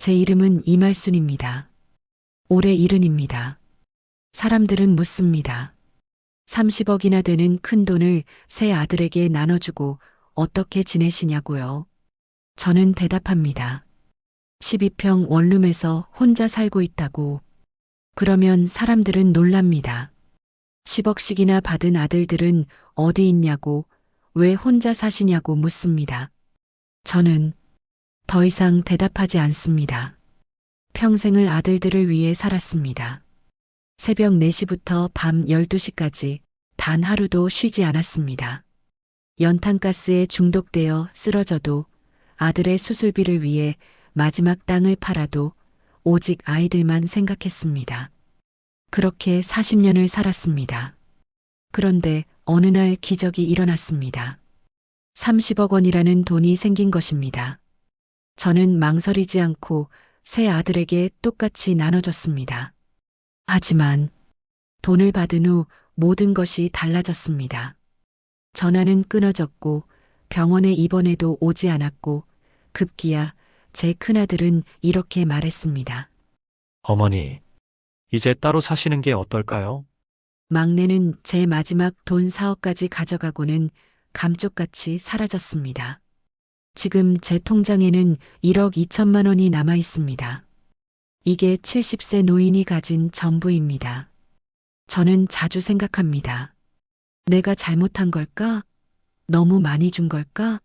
제 이름은 이말순입니다. 올해 70입니다. 사람들은 묻습니다. 30억이나 되는 큰 돈을 세 아들에게 나눠주고 어떻게 지내시냐고요. 저는 대답합니다. 12평 원룸에서 혼자 살고 있다고. 그러면 사람들은 놀랍니다. 10억씩이나 받은 아들들은 어디 있냐고, 왜 혼자 사시냐고 묻습니다. 저는 더 이상 대답하지 않습니다. 평생을 아들들을 위해 살았습니다. 새벽 4시부터 밤 12시까지 단 하루도 쉬지 않았습니다. 연탄가스에 중독되어 쓰러져도 아들의 수술비를 위해 마지막 땅을 팔아도 오직 아이들만 생각했습니다. 그렇게 40년을 살았습니다. 그런데 어느 날 기적이 일어났습니다. 30억 원이라는 돈이 생긴 것입니다. 저는 망설이지 않고 세 아들에게 똑같이 나눠줬습니다. 하지만 돈을 받은 후 모든 것이 달라졌습니다. 전화는 끊어졌고 병원에 입원해도 오지 않았고 급기야 제 큰아들은 이렇게 말했습니다. 어머니, 이제 따로 사시는 게 어떨까요? 막내는 제 마지막 돈 4억까지 가져가고는 감쪽같이 사라졌습니다. 지금 제 통장에는 1억 2천만 원이 남아 있습니다. 이게 70세 노인이 가진 전부입니다. 저는 자주 생각합니다. 내가 잘못한 걸까? 너무 많이 준 걸까?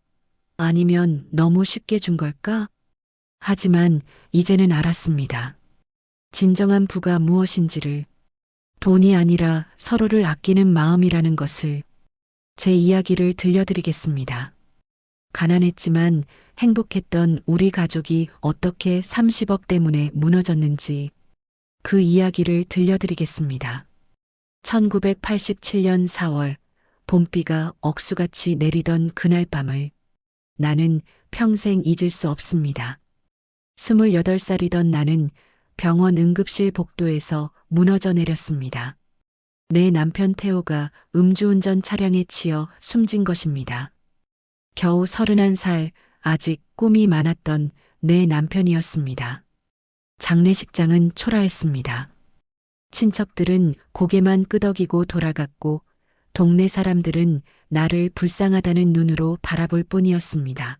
아니면 너무 쉽게 준 걸까? 하지만 이제는 알았습니다. 진정한 부가 무엇인지를, 돈이 아니라 서로를 아끼는 마음이라는 것을. 제 이야기를 들려드리겠습니다. 가난했지만 행복했던 우리 가족이 어떻게 30억 때문에 무너졌는지 그 이야기를 들려드리겠습니다. 1987년 4월 봄비가 억수같이 내리던 그날 밤을 나는 평생 잊을 수 없습니다. 28살이던 나는 병원 응급실 복도에서 무너져 내렸습니다. 내 남편 태호가 음주운전 차량에 치여 숨진 것입니다. 겨우 31살, 아직 꿈이 많았던 내 남편이었습니다. 장례식장은 초라했습니다. 친척들은 고개만 끄덕이고 돌아갔고 동네 사람들은 나를 불쌍하다는 눈으로 바라볼 뿐이었습니다.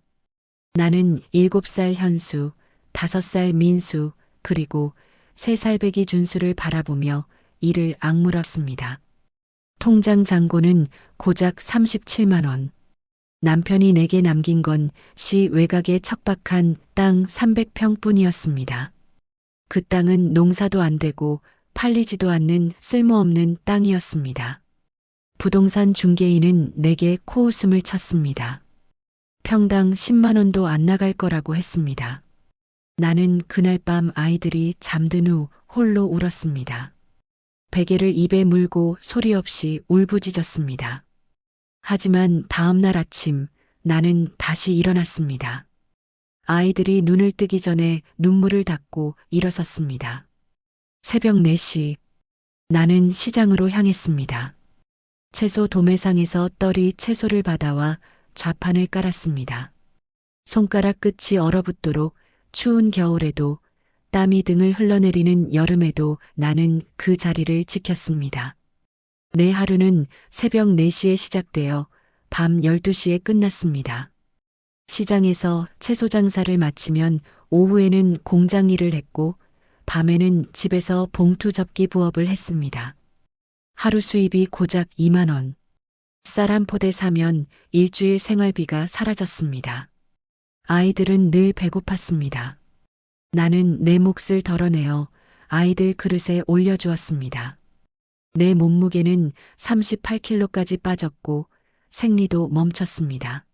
나는 7살 현수, 5살 민수, 그리고 3살 배기 준수를 바라보며 이를 악물었습니다. 통장 잔고는 고작 37만 원. 남편이 내게 남긴 건 시 외곽에 척박한 땅 300평 뿐이었습니다. 그 땅은 농사도 안 되고 팔리지도 않는 쓸모없는 땅이었습니다. 부동산 중개인은 내게 코웃음을 쳤습니다. 평당 10만 원도 안 나갈 거라고 했습니다. 나는 그날 밤 아이들이 잠든 후 홀로 울었습니다. 베개를 입에 물고 소리 없이 울부짖었습니다. 하지만 다음 날 아침 나는 다시 일어났습니다. 아이들이 눈을 뜨기 전에 눈물을 닦고 일어섰습니다. 새벽 4시 나는 시장으로 향했습니다. 채소 도매상에서 떨이 채소를 받아와 좌판을 깔았습니다. 손가락 끝이 얼어붙도록 추운 겨울에도 땀이 등을 흘러내리는 여름에도 나는 그 자리를 지켰습니다. 내 하루는 새벽 4시에 시작되어 밤 12시에 끝났습니다. 시장에서 채소 장사를 마치면 오후에는 공장 일을 했고 밤에는 집에서 봉투 접기 부업을 했습니다. 하루 수입이 고작 2만 원. 쌀 한 포대 사면 일주일 생활비가 사라졌습니다. 아이들은 늘 배고팠습니다. 나는 내 몫을 덜어내어 아이들 그릇에 올려주었습니다. 내 몸무게는 38kg까지 빠졌고 생리도 멈췄습니다.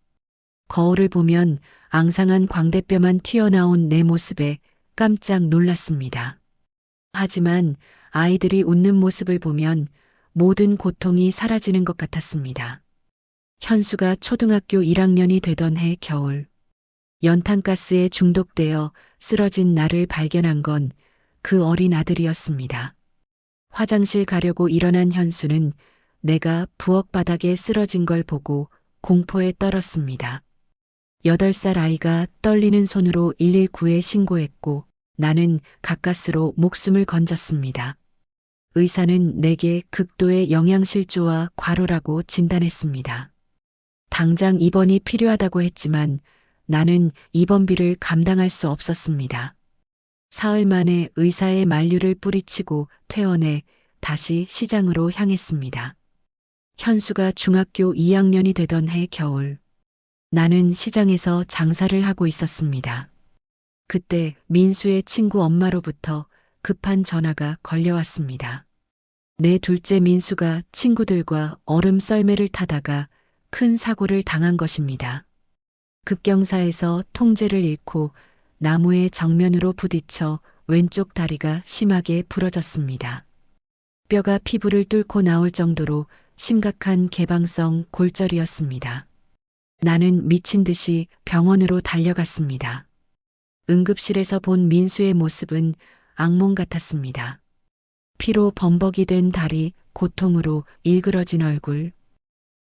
거울을 보면 앙상한 광대뼈만 튀어나온 내 모습에 깜짝 놀랐습니다. 하지만 아이들이 웃는 모습을 보면 모든 고통이 사라지는 것 같았습니다. 현수가 초등학교 1학년이 되던 해 겨울, 연탄가스에 중독되어 쓰러진 나를 발견한 건 그 어린 아들이었습니다. 화장실 가려고 일어난 현수는 내가 부엌 바닥에 쓰러진 걸 보고 공포에 떨었습니다. 8살 아이가 떨리는 손으로 119에 신고했고 나는 가까스로 목숨을 건졌습니다. 의사는 내게 극도의 영양실조와 과로라고 진단했습니다. 당장 입원이 필요하다고 했지만 나는 입원비를 감당할 수 없었습니다. 사흘 만에 의사의 만류를 뿌리치고 퇴원해 다시 시장으로 향했습니다. 현수가 중학교 2학년이 되던 해 겨울, 나는 시장에서 장사를 하고 있었습니다. 그때 민수의 친구 엄마로부터 급한 전화가 걸려왔습니다. 내 둘째 민수가 친구들과 얼음 썰매를 타다가 큰 사고를 당한 것입니다. 급경사에서 통제를 잃고 나무의 정면으로 부딪혀 왼쪽 다리가 심하게 부러졌습니다. 뼈가 피부를 뚫고 나올 정도로 심각한 개방성 골절이었습니다. 나는 미친 듯이 병원으로 달려갔습니다. 응급실에서 본 민수의 모습은 악몽 같았습니다. 피로 범벅이 된 다리, 고통으로 일그러진 얼굴.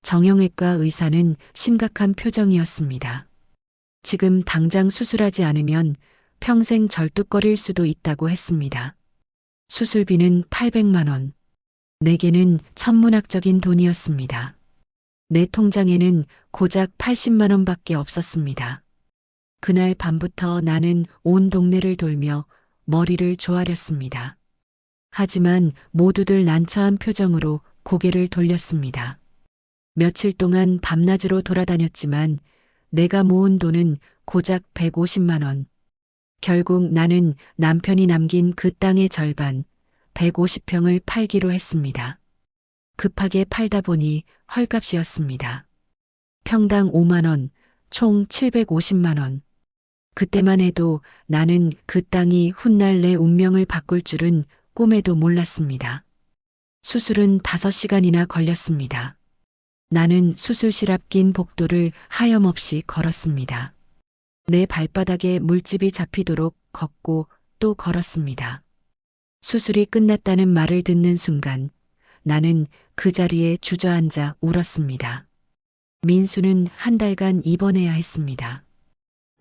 정형외과 의사는 심각한 표정이었습니다. 지금 당장 수술하지 않으면 평생 절뚝거릴 수도 있다고 했습니다. 수술비는 800만 원. 내게는 천문학적인 돈이었습니다. 내 통장에는 고작 80만 원밖에 없었습니다. 그날 밤부터 나는 온 동네를 돌며 머리를 조아렸습니다. 하지만 모두들 난처한 표정으로 고개를 돌렸습니다. 며칠 동안 밤낮으로 돌아다녔지만 내가 모은 돈은 고작 150만 원. 결국 나는 남편이 남긴 그 땅의 절반, 150평을 팔기로 했습니다. 급하게 팔다 보니 헐값이었습니다. 평당 5만 원, 총 750만 원. 그때만 해도 나는 그 땅이 훗날 내 운명을 바꿀 줄은 꿈에도 몰랐습니다. 수술은 5시간이나 걸렸습니다. 나는 수술실 앞 긴 복도를 하염없이 걸었습니다. 내 발바닥에 물집이 잡히도록 걷고 또 걸었습니다. 수술이 끝났다는 말을 듣는 순간 나는 그 자리에 주저앉아 울었습니다. 민수는 한 달간 입원해야 했습니다.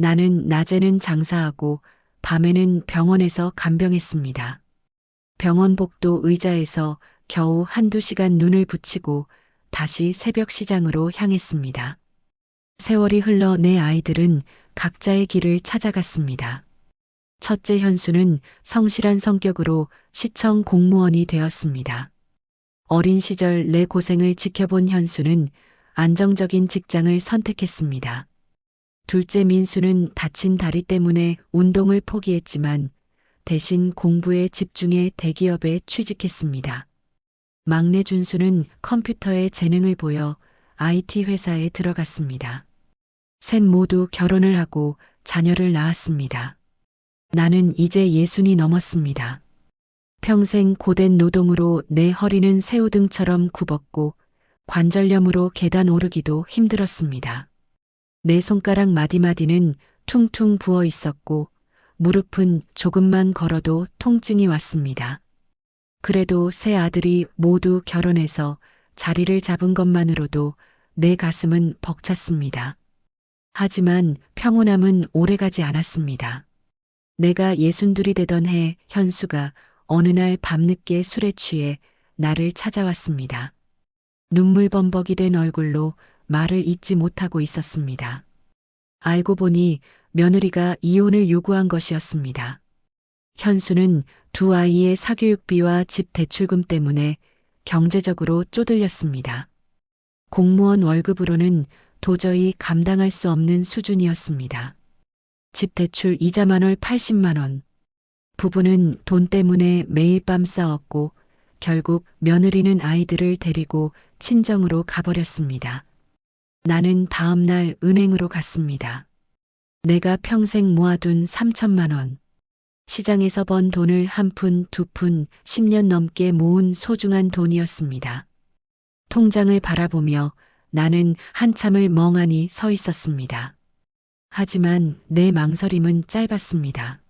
나는 낮에는 장사하고 밤에는 병원에서 간병했습니다. 병원 복도 의자에서 겨우 1~2시간 눈을 붙이고 다시 새벽 시장으로 향했습니다. 세월이 흘러 내 아이들은 각자의 길을 찾아갔습니다. 첫째 현수는 성실한 성격으로 시청 공무원이 되었습니다. 어린 시절 내 고생을 지켜본 현수는 안정적인 직장을 선택했습니다. 둘째 민수는 다친 다리 때문에 운동을 포기했지만 대신 공부에 집중해 대기업에 취직했습니다. 막내 준수는 컴퓨터에 재능을 보여 IT 회사에 들어갔습니다. 셋 모두 결혼을 하고 자녀를 낳았습니다. 나는 이제 60이 넘었습니다. 평생 고된 노동으로 내 허리는 새우등처럼 굽었고 관절염으로 계단 오르기도 힘들었습니다. 내 손가락 마디마디는 퉁퉁 부어 있었고 무릎은 조금만 걸어도 통증이 왔습니다. 그래도 세 아들이 모두 결혼해서 자리를 잡은 것만으로도 내 가슴은 벅찼습니다. 하지만 평온함은 오래가지 않았습니다. 내가 62이 되던 해 현수가 어느 날 밤늦게 술에 취해 나를 찾아왔습니다. 눈물범벅이 된 얼굴로 말을 잇지 못하고 있었습니다. 알고 보니 며느리가 이혼을 요구한 것이었습니다. 현수는 두 아이의 사교육비와 집 대출금 때문에 경제적으로 쪼들렸습니다. 공무원 월급으로는 도저히 감당할 수 없는 수준이었습니다. 집 대출 이자만 월 80만 원. 부부는 돈 때문에 매일 밤 싸웠고 결국 며느리는 아이들을 데리고 친정으로 가버렸습니다. 나는 다음 날 은행으로 갔습니다. 내가 평생 모아둔 3천만 원. 시장에서 번 돈을 한 푼, 두 푼, 10년 넘게 모은 소중한 돈이었습니다. 통장을 바라보며 나는 한참을 멍하니 서 있었습니다. 하지만 내 망설임은 짧았습니다.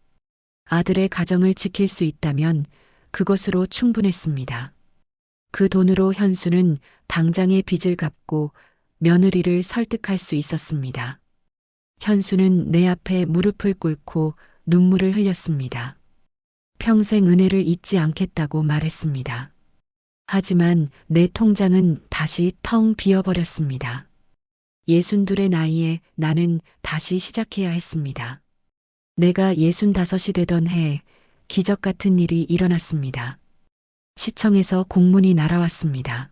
아들의 가정을 지킬 수 있다면 그것으로 충분했습니다. 그 돈으로 현수는 당장의 빚을 갚고 며느리를 설득할 수 있었습니다. 현수는 내 앞에 무릎을 꿇고 눈물을 흘렸습니다. 평생 은혜를 잊지 않겠다고 말했습니다. 하지만 내 통장은 다시 텅 비어버렸습니다. 62의 나이에 나는 다시 시작해야 했습니다. 내가 65이 되던 해에 기적 같은 일이 일어났습니다. 시청에서 공문이 날아왔습니다.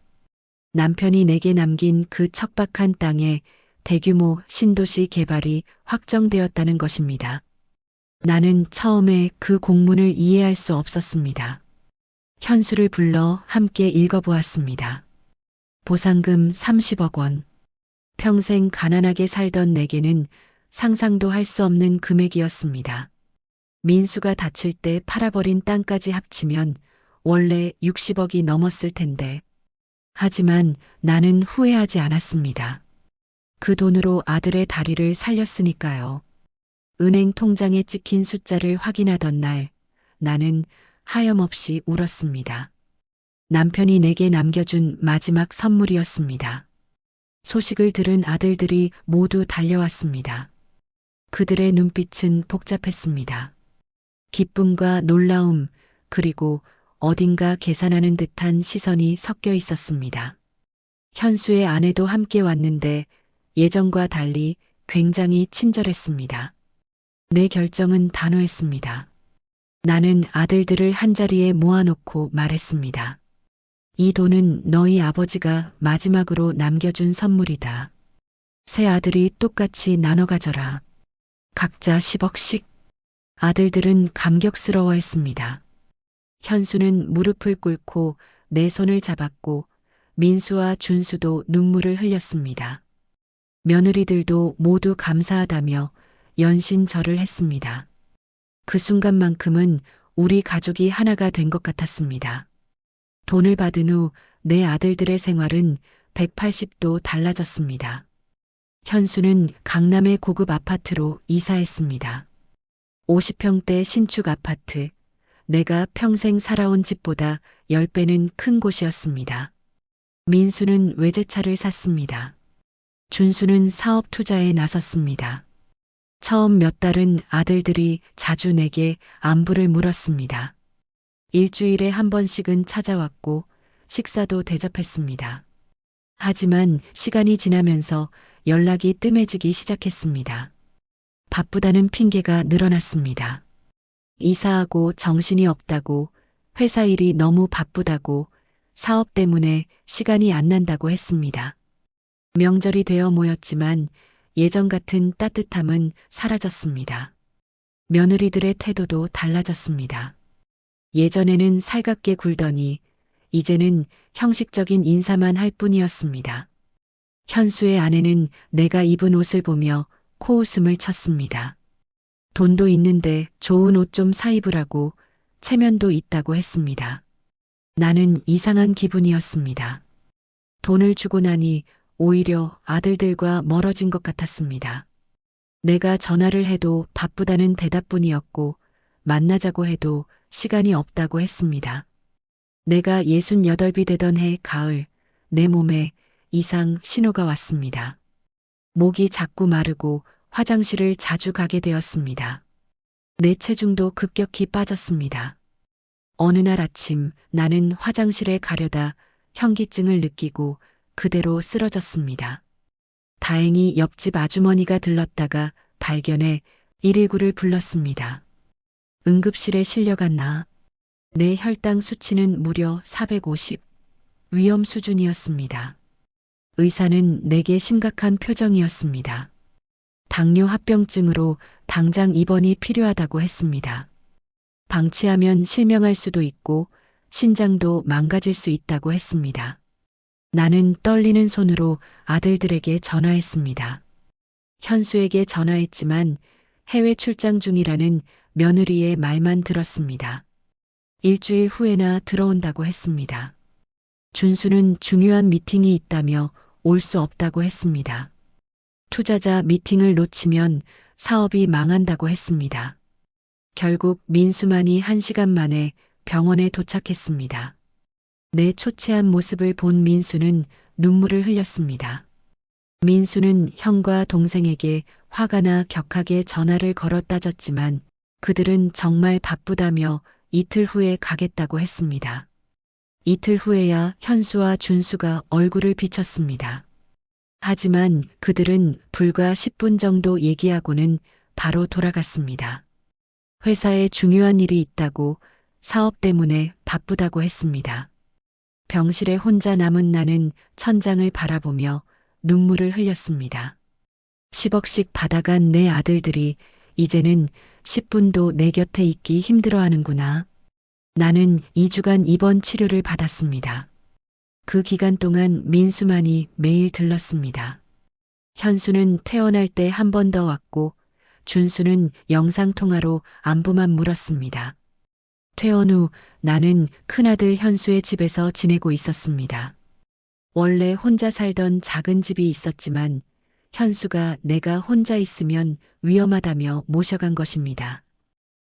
남편이 내게 남긴 그 척박한 땅에 대규모 신도시 개발이 확정되었다는 것입니다. 나는 처음에 그 공문을 이해할 수 없었습니다. 현수를 불러 함께 읽어보았습니다. 보상금 30억 원. 평생 가난하게 살던 내게는 상상도 할 수 없는 금액이었습니다. 민수가 다칠 때 팔아버린 땅까지 합치면 원래 60억이 넘었을 텐데. 하지만 나는 후회하지 않았습니다. 그 돈으로 아들의 다리를 살렸으니까요. 은행 통장에 찍힌 숫자를 확인하던 날, 나는 하염없이 울었습니다. 남편이 내게 남겨준 마지막 선물이었습니다. 소식을 들은 아들들이 모두 달려왔습니다. 그들의 눈빛은 복잡했습니다. 기쁨과 놀라움, 그리고 어딘가 계산하는 듯한 시선이 섞여 있었습니다. 현수의 아내도 함께 왔는데 예전과 달리 굉장히 친절했습니다. 내 결정은 단호했습니다. 나는 아들들을 한자리에 모아놓고 말했습니다. 이 돈은 너희 아버지가 마지막으로 남겨준 선물이다. 세 아들이 똑같이 나눠 가져라. 각자 10억씩. 아들들은 감격스러워했습니다. 현수는 무릎을 꿇고 내 손을 잡았고 민수와 준수도 눈물을 흘렸습니다. 며느리들도 모두 감사하다며 연신절을 했습니다. 그 순간만큼은 우리 가족이 하나가 된 것 같았습니다. 돈을 받은 후 내 아들들의 생활은 180도 달라졌습니다. 현수는 강남의 고급 아파트로 이사했습니다. 50평대 신축 아파트, 내가 평생 살아온 집보다 10배는 큰 곳이었습니다. 민수는 외제차를 샀습니다. 준수는 사업 투자에 나섰습니다. 처음 몇 달은 아들들이 자주 내게 안부를 물었습니다. 일주일에 한 번씩은 찾아왔고 식사도 대접했습니다. 하지만 시간이 지나면서 연락이 뜸해지기 시작했습니다. 바쁘다는 핑계가 늘어났습니다. 이사하고 정신이 없다고, 회사 일이 너무 바쁘다고, 사업 때문에 시간이 안 난다고 했습니다. 명절이 되어 모였지만 예전 같은 따뜻함은 사라졌습니다. 며느리들의 태도도 달라졌습니다. 예전에는 살갑게 굴더니 이제는 형식적인 인사만 할 뿐이었습니다. 현수의 아내는 내가 입은 옷을 보며 코웃음을 쳤습니다. 돈도 있는데 좋은 옷 좀 사 입으라고, 체면도 있다고 했습니다. 나는 이상한 기분이었습니다. 돈을 주고 나니 오히려 아들들과 멀어진 것 같았습니다. 내가 전화를 해도 바쁘다는 대답뿐이었고 만나자고 해도 시간이 없다고 했습니다. 내가 68이 되던 해 가을, 내 몸에 이상 신호가 왔습니다. 목이 자꾸 마르고 화장실을 자주 가게 되었습니다. 내 체중도 급격히 빠졌습니다. 어느 날 아침 나는 화장실에 가려다 현기증을 느끼고 그대로 쓰러졌습니다. 다행히 옆집 아주머니가 들렀다가 발견해 119를 불렀습니다. 응급실에 실려간 나. 내 혈당 수치는 무려 450. 위험 수준이었습니다. 의사는 내게 심각한 표정이었습니다. 당뇨 합병증으로 당장 입원이 필요하다고 했습니다. 방치하면 실명할 수도 있고 신장도 망가질 수 있다고 했습니다. 나는 떨리는 손으로 아들들에게 전화했습니다. 현수에게 전화했지만 해외 출장 중이라는 며느리의 말만 들었습니다. 일주일 후에나 들어온다고 했습니다. 준수는 중요한 미팅이 있다며 올 수 없다고 했습니다. 투자자 미팅을 놓치면 사업이 망한다고 했습니다. 결국 민수만이 1시간 만에 병원에 도착했습니다. 내 초췌한 모습을 본 민수는 눈물을 흘렸습니다. 민수는 형과 동생에게 화가 나 격하게 전화를 걸어 따졌지만 그들은 정말 바쁘다며 이틀 후에 가겠다고 했습니다. 이틀 후에야 현수와 준수가 얼굴을 비쳤습니다. 하지만 그들은 불과 10분 정도 얘기하고는 바로 돌아갔습니다. 회사에 중요한 일이 있다고, 사업 때문에 바쁘다고 했습니다. 병실에 혼자 남은 나는 천장을 바라보며 눈물을 흘렸습니다. 10억씩 받아간 내 아들들이 이제는 10분도 내 곁에 있기 힘들어하는구나. 나는 2주간 입원 치료를 받았습니다. 그 기간 동안 민수만이 매일 들렀습니다. 현수는 퇴원할 때 한 번 더 왔고, 준수는 영상통화로 안부만 물었습니다. 퇴원 후 나는 큰아들 현수의 집에서 지내고 있었습니다. 원래 혼자 살던 작은 집이 있었지만 현수가 내가 혼자 있으면 위험하다며 모셔간 것입니다.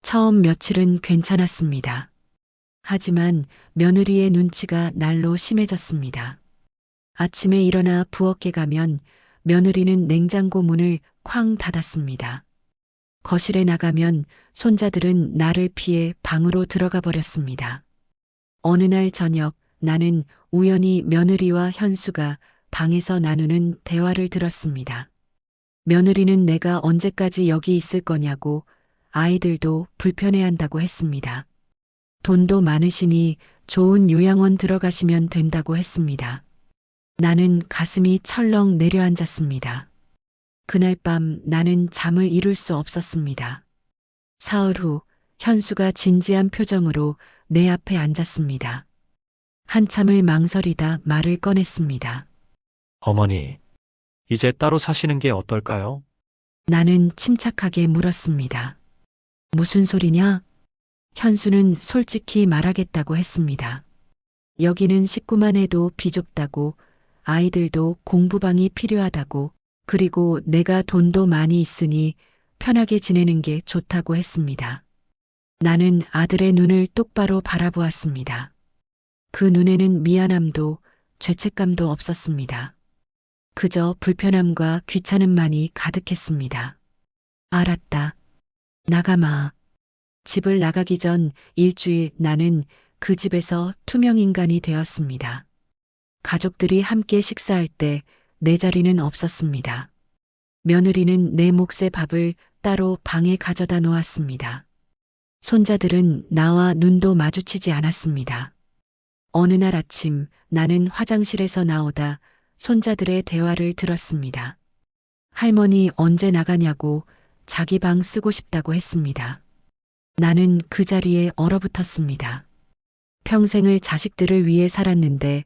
처음 며칠은 괜찮았습니다. 하지만 며느리의 눈치가 날로 심해졌습니다. 아침에 일어나 부엌에 가면 며느리는 냉장고 문을 쾅 닫았습니다. 거실에 나가면 손자들은 나를 피해 방으로 들어가 버렸습니다. 어느 날 저녁 나는 우연히 며느리와 현수가 방에서 나누는 대화를 들었습니다. 며느리는 내가 언제까지 여기 있을 거냐고, 아이들도 불편해한다고 했습니다. 돈도 많으시니 좋은 요양원 들어가시면 된다고 했습니다. 나는 가슴이 철렁 내려앉았습니다. 그날 밤 나는 잠을 이룰 수 없었습니다. 사흘 후 현수가 진지한 표정으로 내 앞에 앉았습니다. 한참을 망설이다 말을 꺼냈습니다. 어머니, 이제 따로 사시는 게 어떨까요? 나는 침착하게 물었습니다. 무슨 소리냐? 현수는 솔직히 말하겠다고 했습니다. 여기는 식구만 해도 비좁다고, 아이들도 공부방이 필요하다고, 그리고 내가 돈도 많이 있으니 편하게 지내는 게 좋다고 했습니다. 나는 아들의 눈을 똑바로 바라보았습니다. 그 눈에는 미안함도 죄책감도 없었습니다. 그저 불편함과 귀찮음만이 가득했습니다. 알았다. 나가마. 집을 나가기 전 일주일 나는 그 집에서 투명인간이 되었습니다. 가족들이 함께 식사할 때 내 자리는 없었습니다. 며느리는 내 몫의 밥을 따로 방에 가져다 놓았습니다. 손자들은 나와 눈도 마주치지 않았습니다. 어느 날 아침 나는 화장실에서 나오다 손자들의 대화를 들었습니다. 할머니 언제 나가냐고 자기 방 쓰고 싶다고 했습니다. 나는 그 자리에 얼어붙었습니다. 평생을 자식들을 위해 살았는데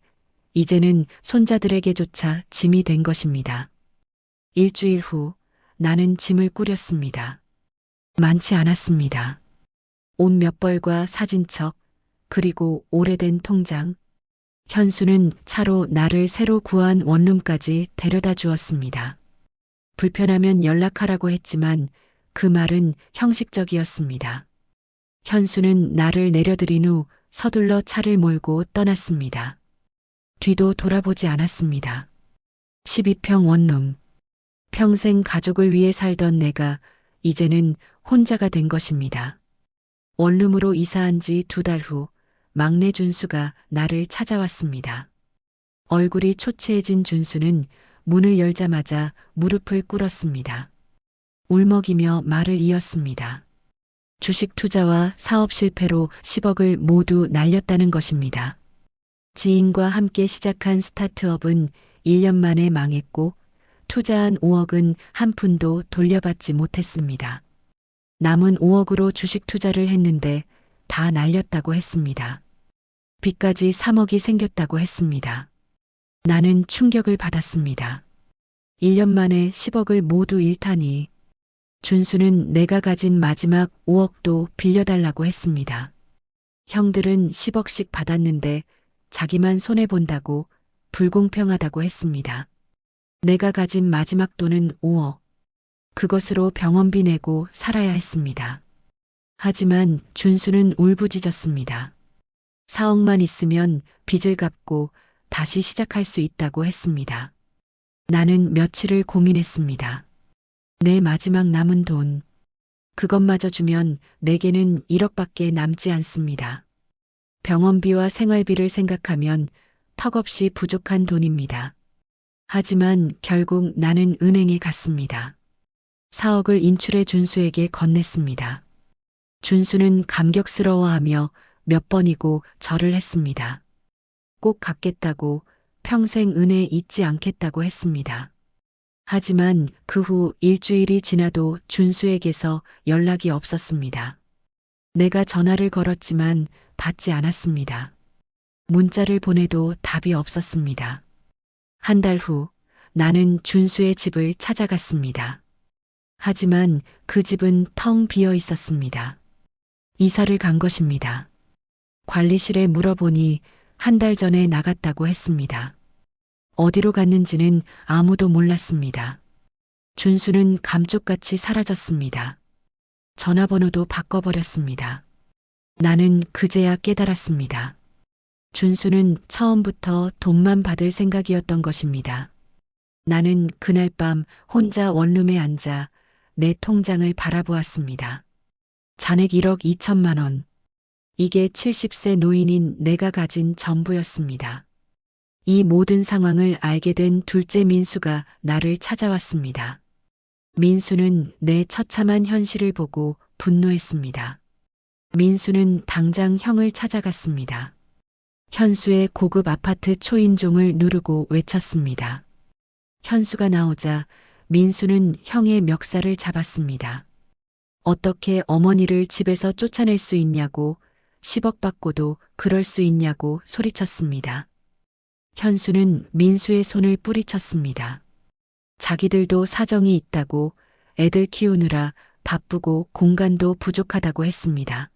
이제는 손자들에게조차 짐이 된 것입니다. 일주일 후 나는 짐을 꾸렸습니다. 많지 않았습니다. 옷 몇 벌과 사진첩, 그리고 오래된 통장. 현수는 차로 나를 새로 구한 원룸까지 데려다 주었습니다. 불편하면 연락하라고 했지만 그 말은 형식적이었습니다. 현수는 나를 내려드린 후 서둘러 차를 몰고 떠났습니다. 뒤도 돌아보지 않았습니다. 12평 원룸. 평생 가족을 위해 살던 내가 이제는 혼자가 된 것입니다. 원룸으로 이사한 지 2달 후 막내 준수가 나를 찾아왔습니다. 얼굴이 초췌해진 준수는 문을 열자마자 무릎을 꿇었습니다. 울먹이며 말을 이었습니다. 주식 투자와 사업 실패로 10억을 모두 날렸다는 것입니다. 지인과 함께 시작한 스타트업은 1년 만에 망했고 투자한 5억은 한 푼도 돌려받지 못했습니다. 남은 5억으로 주식 투자를 했는데 다 날렸다고 했습니다. 빚까지 3억이 생겼다고 했습니다. 나는 충격을 받았습니다. 1년 만에 10억을 모두 잃다니. 준수는 내가 가진 마지막 5억도 빌려달라고 했습니다. 형들은 10억씩 받았는데 자기만 손해본다고 불공평하다고 했습니다. 내가 가진 마지막 돈은 5억. 그것으로 병원비 내고 살아야 했습니다. 하지만 준수는 울부짖었습니다. 4억만 있으면 빚을 갚고 다시 시작할 수 있다고 했습니다. 나는 며칠을 고민했습니다. 내 마지막 남은 돈. 그것마저 주면 내게는 1억밖에 남지 않습니다. 병원비와 생활비를 생각하면 턱없이 부족한 돈입니다. 하지만 결국 나는 은행에 갔습니다. 4억을 인출해 준수에게 건넸습니다. 준수는 감격스러워하며 몇 번이고 절을 했습니다. 꼭 갚겠다고, 평생 은혜 잊지 않겠다고 했습니다. 하지만 그 후 일주일이 지나도 준수에게서 연락이 없었습니다. 내가 전화를 걸었지만 받지 않았습니다. 문자를 보내도 답이 없었습니다. 한 달 후 나는 준수의 집을 찾아갔습니다. 하지만 그 집은 텅 비어 있었습니다. 이사를 간 것입니다. 관리실에 물어보니 한 달 전에 나갔다고 했습니다. 어디로 갔는지는 아무도 몰랐습니다. 준수는 감쪽같이 사라졌습니다. 전화번호도 바꿔버렸습니다. 나는 그제야 깨달았습니다. 준수는 처음부터 돈만 받을 생각이었던 것입니다. 나는 그날 밤 혼자 원룸에 앉아 내 통장을 바라보았습니다. 잔액 1억 2천만 원. 이게 70세 노인인 내가 가진 전부였습니다. 이 모든 상황을 알게 된 둘째 민수가 나를 찾아왔습니다. 민수는 내 처참한 현실을 보고 분노했습니다. 민수는 당장 형을 찾아갔습니다. 현수의 고급 아파트 초인종을 누르고 외쳤습니다. 현수가 나오자 민수는 형의 멱살을 잡았습니다. 어떻게 어머니를 집에서 쫓아낼 수 있냐고, 10억 받고도 그럴 수 있냐고 소리쳤습니다. 현수는 민수의 손을 뿌리쳤습니다. 자기들도 사정이 있다고, 애들 키우느라 바쁘고 공간도 부족하다고 했습니다.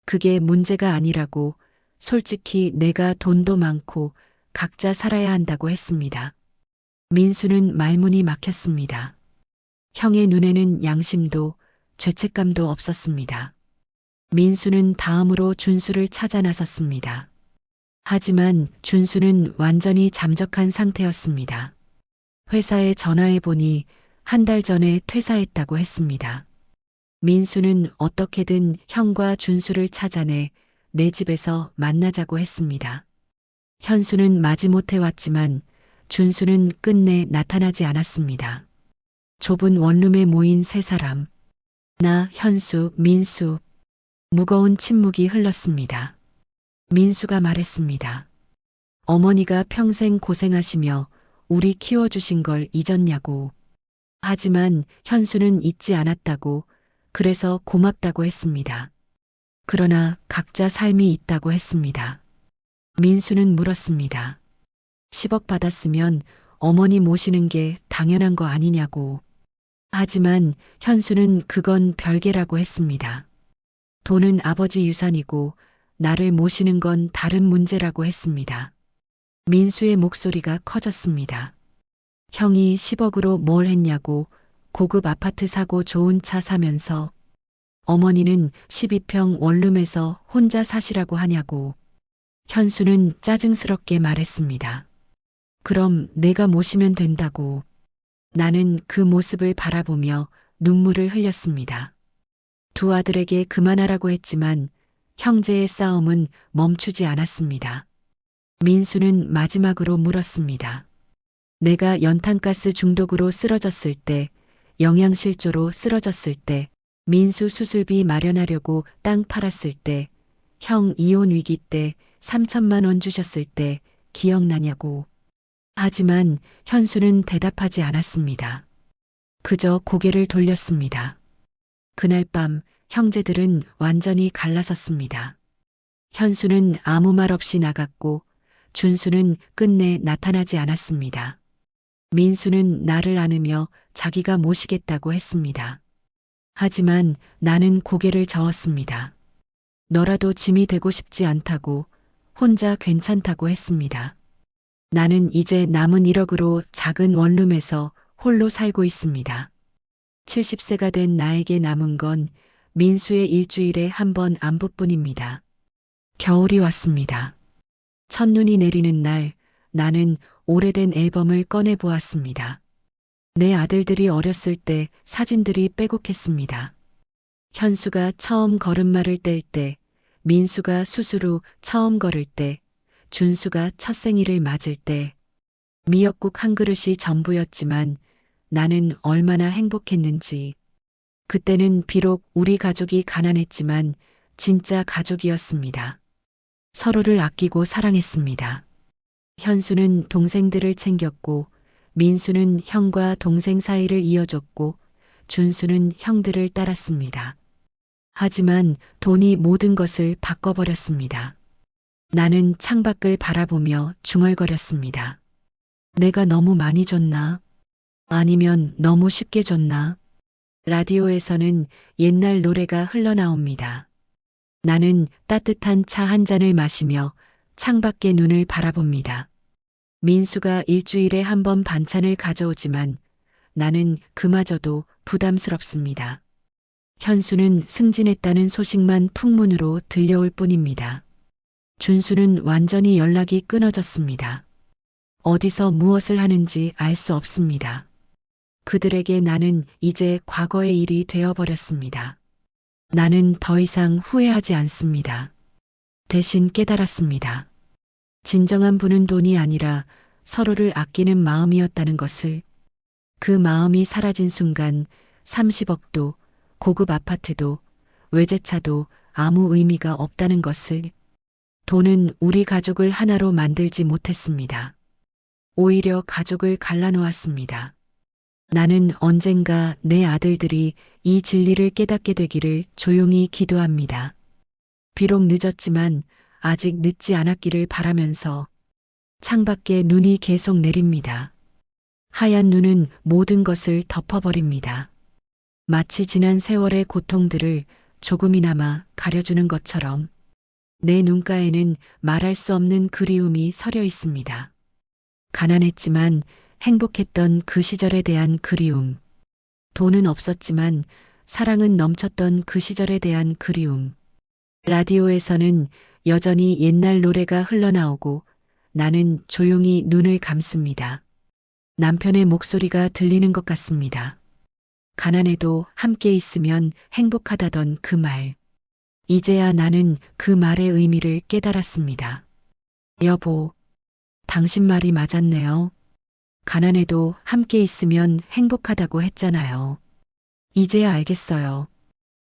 그게 문제가 아니라고, 솔직히 내가 돈도 많고 각자 살아야 한다고 했습니다. 민수는 말문이 막혔습니다. 형의 눈에는 양심도 죄책감도 없었습니다. 민수는 다음으로 준수를 찾아 나섰습니다. 하지만 준수는 완전히 잠적한 상태였습니다. 회사에 전화해 보니 한 달 전에 퇴사했다고 했습니다. 민수는 어떻게든 형과 준수를 찾아내 내 집에서 만나자고 했습니다. 현수는 마지못해 왔지만 준수는 끝내 나타나지 않았습니다. 좁은 원룸에 모인 세 사람. 나, 현수, 민수. 무거운 침묵이 흘렀습니다. 민수가 말했습니다. 어머니가 평생 고생하시며 우리 키워주신 걸 잊었냐고. 하지만 현수는 잊지 않았다고, 그래서 고맙다고 했습니다. 그러나 각자 삶이 있다고 했습니다. 민수는 물었습니다. 10억 받았으면 어머니 모시는 게 당연한 거 아니냐고. 하지만 현수는 그건 별개라고 했습니다. 돈은 아버지 유산이고 나를 모시는 건 다른 문제라고 했습니다. 민수의 목소리가 커졌습니다. 형이 10억으로 뭘 했냐고, 고급 아파트 사고 좋은 차 사면서. 어머니는 12평 원룸에서 혼자 사시라고 하냐고. 현수는 짜증스럽게 말했습니다. 그럼 내가 모시면 된다고. 나는 그 모습을 바라보며 눈물을 흘렸습니다. 두 아들에게 그만하라고 했지만 형제의 싸움은 멈추지 않았습니다. 민수는 마지막으로 물었습니다. 내가 연탄가스 중독으로 쓰러졌을 때, 영양실조로 쓰러졌을 때, 민수 수술비 마련하려고 땅 팔았을 때, 형 이혼 위기 때 3천만 원 주셨을 때 기억나냐고. 하지만 현수는 대답하지 않았습니다. 그저 고개를 돌렸습니다. 그날 밤 형제들은 완전히 갈라섰습니다. 현수는 아무 말 없이 나갔고 준수는 끝내 나타나지 않았습니다. 민수는 나를 안으며 자기가 모시겠다고 했습니다. 하지만 나는 고개를 저었습니다. 너라도 짐이 되고 싶지 않다고, 혼자 괜찮다고 했습니다. 나는 이제 남은 1억으로 작은 원룸에서 홀로 살고 있습니다. 70세가 된 나에게 남은 건 민수의 일주일에 한 번 안부뿐입니다. 겨울이 왔습니다. 첫눈이 내리는 날 나는 오래된 앨범을 꺼내 보았습니다. 내 아들들이 어렸을 때 사진들이 빼곡했습니다. 현수가 처음 걸음마를 뗄 때, 민수가 수수로 처음 걸을 때, 준수가 첫 생일을 맞을 때, 미역국 한 그릇이 전부였지만 나는 얼마나 행복했는지. 그때는 비록 우리 가족이 가난했지만 진짜 가족이었습니다. 서로를 아끼고 사랑했습니다. 현수는 동생들을 챙겼고, 민수는 형과 동생 사이를 이어줬고, 준수는 형들을 따랐습니다. 하지만 돈이 모든 것을 바꿔버렸습니다. 나는 창밖을 바라보며 중얼거렸습니다. 내가 너무 많이 줬나? 아니면 너무 쉽게 줬나? 라디오에서는 옛날 노래가 흘러나옵니다. 나는 따뜻한 차 한 잔을 마시며 창밖의 눈을 바라봅니다. 민수가 일주일에 한 번 반찬을 가져오지만 나는 그마저도 부담스럽습니다. 현수는 승진했다는 소식만 풍문으로 들려올 뿐입니다. 준수는 완전히 연락이 끊어졌습니다. 어디서 무엇을 하는지 알 수 없습니다. 그들에게 나는 이제 과거의 일이 되어버렸습니다. 나는 더 이상 후회하지 않습니다. 대신 깨달았습니다. 진정한 부는 돈이 아니라 서로를 아끼는 마음이었다는 것을. 그 마음이 사라진 순간 30억도 고급 아파트도 외제차도 아무 의미가 없다는 것을. 돈은 우리 가족을 하나로 만들지 못했습니다. 오히려 가족을 갈라놓았습니다. 나는 언젠가 내 아들들이 이 진리를 깨닫게 되기를 조용히 기도합니다. 비록 늦었지만 아직 늦지 않았기를 바라면서. 창밖에 눈이 계속 내립니다. 하얀 눈은 모든 것을 덮어버립니다. 마치 지난 세월의 고통들을 조금이나마 가려주는 것처럼 내 눈가에는 말할 수 없는 그리움이 서려 있습니다. 가난했지만 행복했던 그 시절에 대한 그리움. 돈은 없었지만 사랑은 넘쳤던 그 시절에 대한 그리움. 라디오에서는 여전히 옛날 노래가 흘러나오고 나는 조용히 눈을 감습니다. 남편의 목소리가 들리는 것 같습니다. 가난해도 함께 있으면 행복하다던 그 말. 이제야 나는 그 말의 의미를 깨달았습니다. 여보, 당신 말이 맞았네요. 가난해도 함께 있으면 행복하다고 했잖아요. 이제야 알겠어요.